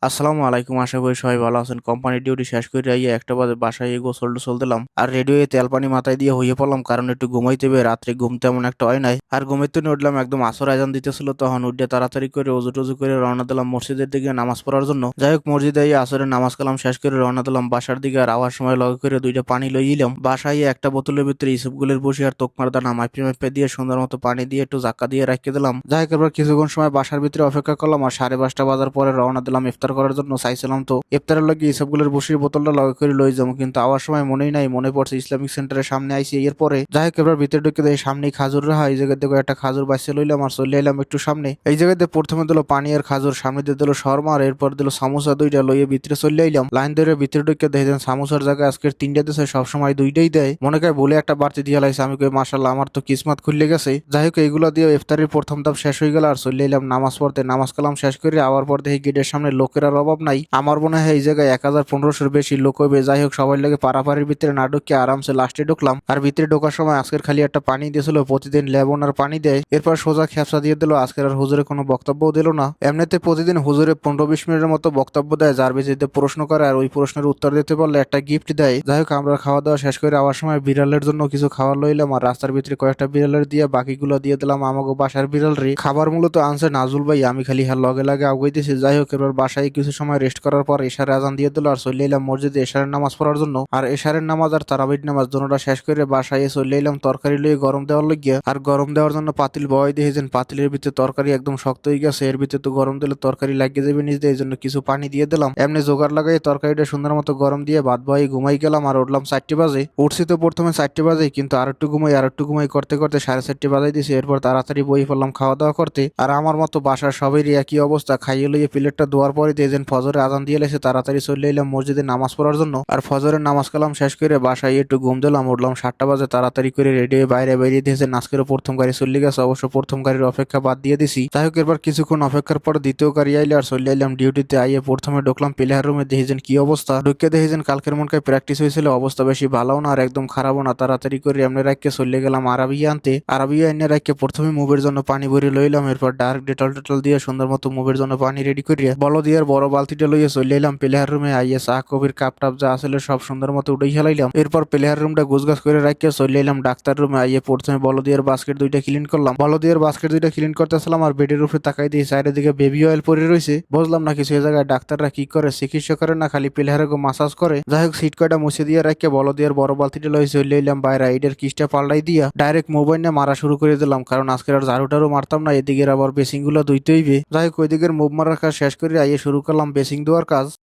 আসসালামু আলাইকুম, আশা করি সবাই ভালো আছেন। কোম্পানির ডিউটি শেষ করে আইয়া একটা বাজে বাসায় গোসল টোসল দিলাম আর রেডিও তেল পানি মাথায় দিয়ে হইয়ে পড়লাম, কারণ একটু ঘুমাইতে হবে। রাত্রে ঘুম তেমন একটা হয় নাই, আর ঘুমাইতে নিয়ে উঠলাম একদম আসর আজান দিতেছিল। তখন উঠে তাড়াতাড়ি করে অজু টজু করে রওনা দিলাম মসজিদের দিকে নামাজ পড়ার জন্য। যাই হোক, মসজিদে আইয়া আসরের নামাজ কালাম শেষ করে রওনা দিলাম বাসার দিকে। আর আওয়ার সময় লগে করে দুইটা পানি লই ইলাম। বাসায় একটা বোতলের ভিতরে ইসবগুলের বসি আর তোকমার দানা মাইপে মাইপে দিয়ে সুন্দর মতো পানি দিয়ে একটু জাক্কা দিয়ে রাখিয়ে দিলাম। যাই হোক, এবার কিছুক্ষণ সময় বাসার ভিতরে অপেক্ষা করলাম আর 5:30 বাজার পরে রওনা দিলাম ইফতার করার জন্য। চাইছিলাম তো ইফতারের লগে ইসবগুলের বসির বোতলটা লগে করে লই যাবো, কিন্তু আওয়ার সময় মনেই নাই। মনে পড়ছে ইসলামিক সেন্টারের সামনে আইসি এরপরে। যাই হোক, এবার ভিতরে ঢুকে দেয় সামনেই খাজুর রাহা। এই জায়গায় দেখো একটা খাজুর বাইসে লইলাম আর চলে এলাম একটু সামনে। এই জায়গাতে প্রথমে দিল পানি আর খাজুর, সামনে দিয়ে দিল শর্মা, আর এরপর দিল সামোসা দুইটা লইয়ে ভিতরে চলে আইলাম। লাইন ধরে ভিতরে ঢুকে দেখেন সামোসার জায়গায় আজকের 3টা দিছে, সবসময় 2টাই দেয়। মনে করে বলে একটা বাড়তি দিয়ে লাইছে। আমি কই মাশাল্লাহ, আমার তো কিসমত খুললে গেছে। যাই হোক, এইগুলো দিয়ে ইফতারের প্রথম ধাপ শেষ হয়ে গেল আর চলে এলাম নামাজ পড়তে। নামাজ কালাম শেষ করে আবার পর দেখি গেটের সামনে লোকের আর অভাব নাই। আমার মনে হয় এই জায়গায় 1000-1500 বেশি লোক হইবে। যাই হোক, সবাই লাগে পাড়াপাড়ির ভিতরে না ঢুকে আরামসে লাস্টে ঢুকলাম। আর ভিতরে ঢোকার সময় আজকের খালি একটা পানি দিয়েছিল, প্রতিদিন লেবন আর পানি দেয়। এরপর সোজা খেপসা দিয়ে দিল। আজকের আর হুজুরে কোনো বক্তব্যও দিল না। এমনিতে প্রতিদিন হুজুরে 15-20 মিনিটের মতো বক্তব্য দেয়, যার ভিত্তিতে প্রশ্ন করে আর ওই প্রশ্নের উত্তর দিতে পারলে একটা গিফট দেয়। যাই হোক, আমরা খাওয়া দাওয়া শেষ করে আবার সময় বিড়ালের জন্য কিছু খাবার লইলাম আর রাস্তার ভিতরে কয়েকটা বিড়ালের দিয়ে বাকিগুলো দিয়ে দিলাম আমাকে বাসার বিড়াল রে। খাবার মূলত আনছে নাজুল ভাই, আমি খালি হ্যাঁ লগে লাগে আগাইতেছি। যাই হোক, এবার বাসায় কিছু সময় রেস্ট করার পর এশারে আজান দিয়ে দিল আর চলে এলাম মসজিদে এশারের নামাজ পড়ার জন্য। আর এশারের নামাজ আর তারাবির নামাজ দুটোটা শেষ করে বাসায় চলে এলাম তরকারি লইয়ে গরম দেওয়ার লাগিয়া। আর গরম দেওয়ার জন্য পাতিল বয় দিয়েছেন, পাতিলের ভিতরে তরকারি একদম শক্ত হয়ে গেছে। এর ভিতরে তো গরম দিলে তরকারি লাগিয়ে যাবে নিজ দিয়ে, এই জন্য কিছু পানি দিয়ে দিলাম। এমনি জোগাড় লাগাই তরকারিটা সুন্দর মতো গরম দিয়ে ভাত বয়ে ঘুমাই গেলাম। আর উঠলাম 4টে বাজে। উঠছি তো প্রথমে 4টে বাজে, কিন্তু আর একটু ঘুমাই করতে করতে 4:30 বাজাই দিয়েছি। এরপর তাড়াতাড়ি বই পড়লাম খাওয়া দাওয়া করতে। আর আমার মতো বাসার সবারই একই অবস্থা। খাইয়ে লইয়ে প্লেটটা ধোয়ার পরে দিয়েছেন ফজরে আজান দিয়ে লেছে, তাড়াতাড়ি চলে এলাম মসজিদে নামাজ পড়ার জন্য। আর ফজরের নামাজ কালাম শেষ করে বাসায় একটু ঘুম দিলাম। উঠলাম 7টা বাজে, তাড়াতাড়ি করে রেডি হয়ে বাইরে বেরিয়ে দিয়েছেন। আজকের প্রথম গাড়ি চলে গেছে, অবশ্য প্রথম গাড়ির অপেক্ষা বাদ দিয়ে দিছি। যাই হোক, এরপর কিছুক্ষণ অপেক্ষার পর দ্বিতীয় গাড়ি আইলে আর চলে এলাম ডিউটিতে। আইয়ে প্রথমে ঢুকলাম প্লেয়ার রুমে, দেখেছেন কি অবস্থা। ঢুকে দেখেছেন কালকের মনকায় প্র্যাকটিস হয়েছিল, অবস্থা বেশি ভালো না আর একদম খারাপও না। তাড়াতাড়ি করে এমনি রাখকে চলে গেলাম আরাবিয়া আনতে। আরাবিয়া এনে রাখকে প্রথমে মুভের জন্য পানি ভরে লইলাম। এরপর ডার্ক ডেটল টেটল দিয়ে সুন্দর মতো মুভের জন্য পানি রেডি করিয়া বলো দিয়ে বড় বালতিটা লইয়া চলে এলাম প্লেয়ার রুমে। আইয়ে চা কবির কাপ টাপ যা আসলে সব সুন্দর মতো উঠেই খেলাইলাম। এরপর প্লেয়ার রুমটা গুছগাছ করে রাখিয়া চলে এলাম ডাক্তার রুমে। আইয়ে প্রথমে বলদিয়ার বাস্কেট দুইটা ক্লিন করলাম। বলদিয়ার বাস্কেট দুইটা ক্লিন করতেছিলাম আর বেডের উপরে তাকাই দিয়ে সাইডের দিকে বেবি অয়েল পরে রয়েছে। বুঝলাম না কিছু, এই জায়গায় ডাক্তাররা কি করে, চিকিৎসা করে না খালি প্লেয়ারের মাসাজ করে। যাই হোক, সিট কয়টা মুছে দিয়ে রাখিয়া বলদিয়ার বড় বালতিটা লই চলে এলাম বাইরে। এইটার কিসটা পাল্টাই দিয়া ডাইরেক্ট মোবাইল নিয়ে মারা শুরু করে দিলাম, কারণ আজকে আর ঝাড়ু টাড়ু মারতাম না। এদিকে আবার বেসিং গুলো ধুইতে হইবে। যাই হোক, ওই দিকের মুভ মারার কাজ শেষ করে আইয়ে শুরু করলাম বেসিং দেওয়ার কাজ।